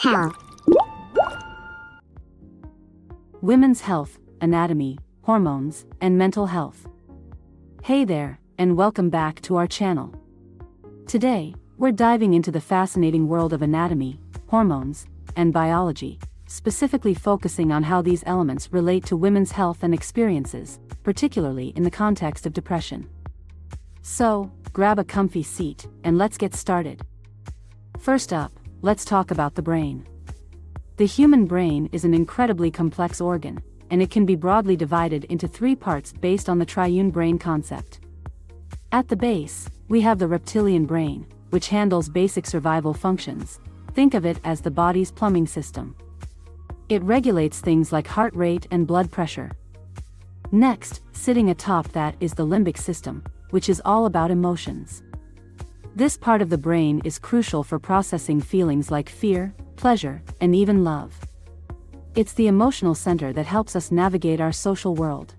Health. Women's health, anatomy, hormones, and mental health. Hey there, and welcome back to our channel. Today, we're diving into the fascinating world of anatomy, hormones, and biology, specifically focusing on how these elements relate to women's health and experiences, particularly in the context of depression. So, grab a comfy seat, and let's get started. First up, let's talk about the brain. The human brain is an incredibly complex organ, and it can be broadly divided into three parts based on the triune brain concept. At the base, we have the reptilian brain, which handles basic survival functions. Think of it as the body's plumbing system. It regulates things like heart rate and blood pressure. Next, sitting atop that is the limbic system, which is all about emotions. This part of the brain is crucial for processing feelings like fear, pleasure, and even love. It's the emotional center that helps us navigate our social world.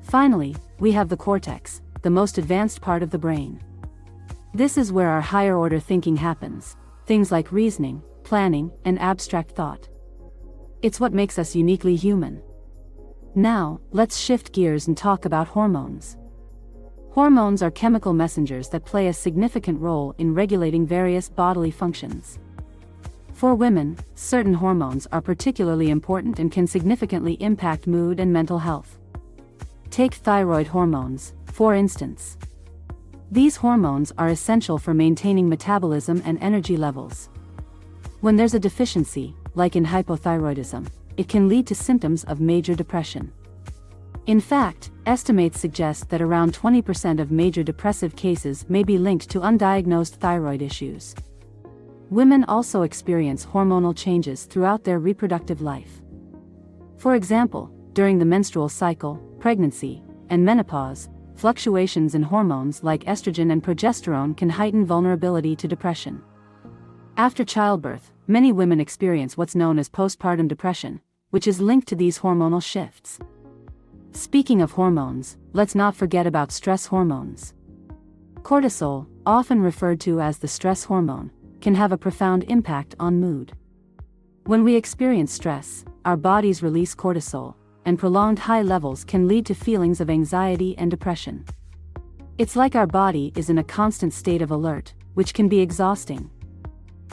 Finally, we have the cortex, the most advanced part of the brain. This is where our higher-order thinking happens, things like reasoning, planning, and abstract thought. It's what makes us uniquely human. Now, let's shift gears and talk about hormones. Hormones are chemical messengers that play a significant role in regulating various bodily functions. For women, certain hormones are particularly important and can significantly impact mood and mental health. Take thyroid hormones, for instance. These hormones are essential for maintaining metabolism and energy levels. When there's a deficiency, like in hypothyroidism, it can lead to symptoms of major depression. In fact, estimates suggest that around 20% of major depressive cases may be linked to undiagnosed thyroid issues. Women also experience hormonal changes throughout their reproductive life. For example, during the menstrual cycle, pregnancy, and menopause, fluctuations in hormones like estrogen and progesterone can heighten vulnerability to depression. After childbirth, many women experience what's known as postpartum depression, which is linked to these hormonal shifts. Speaking of hormones, let's not forget about stress hormones. Cortisol, often referred to as the stress hormone, can have a profound impact on mood. When we experience stress, our bodies release cortisol, and prolonged high levels can lead to feelings of anxiety and depression. It's like our body is in a constant state of alert, which can be exhausting.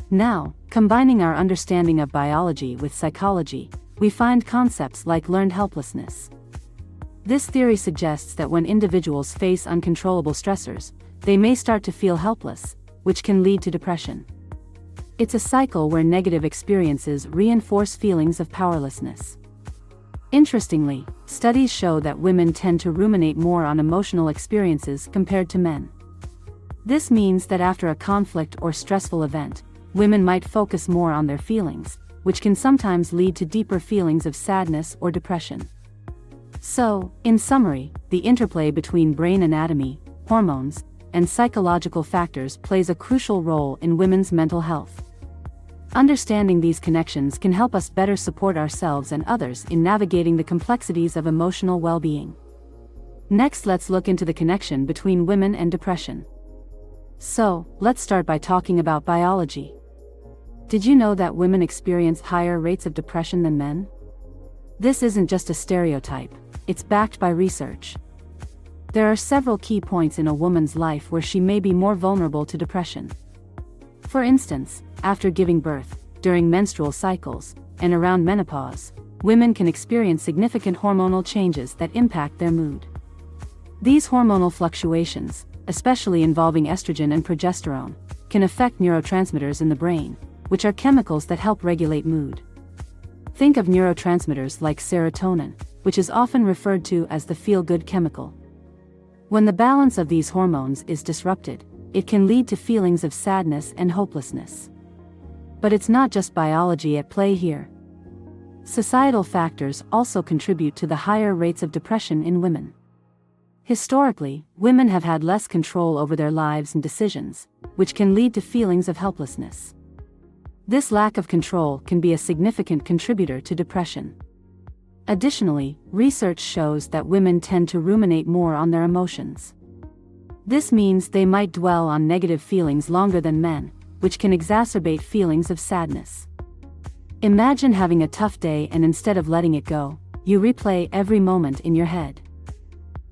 Now, combining our understanding of biology with psychology, we find concepts like learned helplessness. This theory suggests that when individuals face uncontrollable stressors, they may start to feel helpless, which can lead to depression. It's a cycle where negative experiences reinforce feelings of powerlessness. Interestingly, studies show that women tend to ruminate more on emotional experiences compared to men. This means that after a conflict or stressful event, women might focus more on their feelings, which can sometimes lead to deeper feelings of sadness or depression. So, in summary, the interplay between brain anatomy, hormones, and psychological factors plays a crucial role in women's mental health. Understanding these connections can help us better support ourselves and others in navigating the complexities of emotional well-being. Next, let's look into the connection between women and depression. So, let's start by talking about biology. Did you know that women experience higher rates of depression than men? This isn't just a stereotype, it's backed by research. There are several key points in a woman's life where she may be more vulnerable to depression. For instance, after giving birth, during menstrual cycles, and around menopause, women can experience significant hormonal changes that impact their mood. These hormonal fluctuations, especially involving estrogen and progesterone, can affect neurotransmitters in the brain, which are chemicals that help regulate mood. Think of neurotransmitters like serotonin, which is often referred to as the feel-good chemical. When the balance of these hormones is disrupted, it can lead to feelings of sadness and hopelessness. But it's not just biology at play here. Societal factors also contribute to the higher rates of depression in women. Historically, women have had less control over their lives and decisions, which can lead to feelings of helplessness. This lack of control can be a significant contributor to depression. Additionally, research shows that women tend to ruminate more on their emotions. This means they might dwell on negative feelings longer than men, which can exacerbate feelings of sadness. Imagine having a tough day and instead of letting it go, you replay every moment in your head.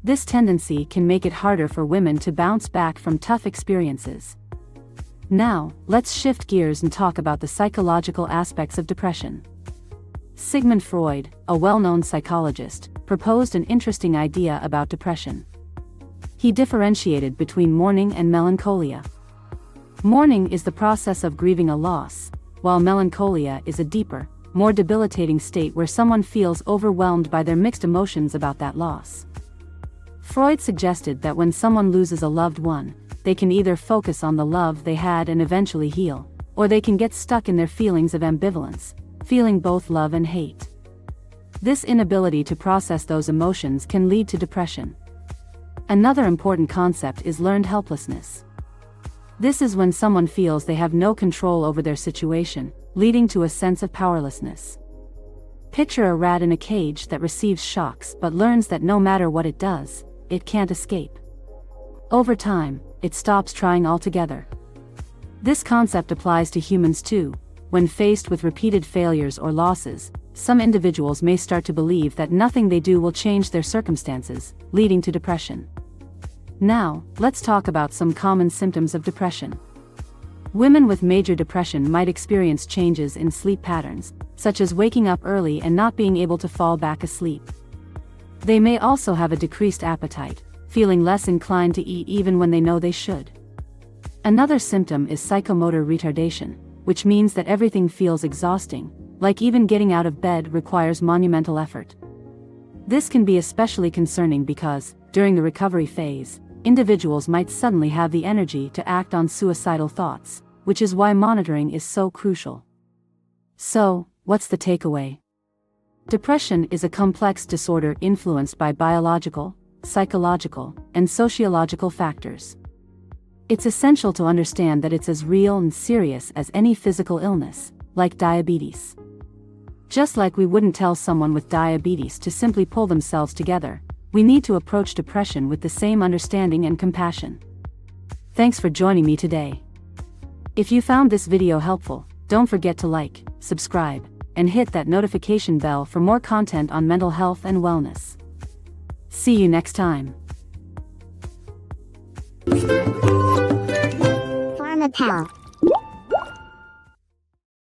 This tendency can make it harder for women to bounce back from tough experiences. Now, let's shift gears and talk about the psychological aspects of depression. Sigmund Freud, a well-known psychologist, proposed an interesting idea about depression. He differentiated between mourning and melancholia. Mourning is the process of grieving a loss, while melancholia is a deeper, more debilitating state where someone feels overwhelmed by their mixed emotions about that loss. Freud suggested that when someone loses a loved one, they can either focus on the love they had and eventually heal, or they can get stuck in their feelings of ambivalence, feeling both love and hate. This inability to process those emotions can lead to depression. Another important concept is learned helplessness. This is when someone feels they have no control over their situation, leading to a sense of powerlessness. Picture a rat in a cage that receives shocks but learns that no matter what it does, it can't escape. Over time, it stops trying altogether. This concept applies to humans too. When faced with repeated failures or losses, some individuals may start to believe that nothing they do will change their circumstances, leading to depression. Now, let's talk about some common symptoms of depression. Women with major depression might experience changes in sleep patterns, such as waking up early and not being able to fall back asleep. They may also have a decreased appetite, feeling less inclined to eat even when they know they should. Another symptom is psychomotor retardation, which means that everything feels exhausting, like even getting out of bed requires monumental effort. This can be especially concerning because, during the recovery phase, individuals might suddenly have the energy to act on suicidal thoughts, which is why monitoring is so crucial. So, what's the takeaway? Depression is a complex disorder influenced by biological, psychological, and sociological factors. It's essential to understand that it's as real and serious as any physical illness, like diabetes. Just like we wouldn't tell someone with diabetes to simply pull themselves together, we need to approach depression with the same understanding and compassion. Thanks for joining me today. If you found this video helpful, don't forget to like, subscribe, and hit that notification bell for more content on mental health and wellness. See you next time. Pharmapal.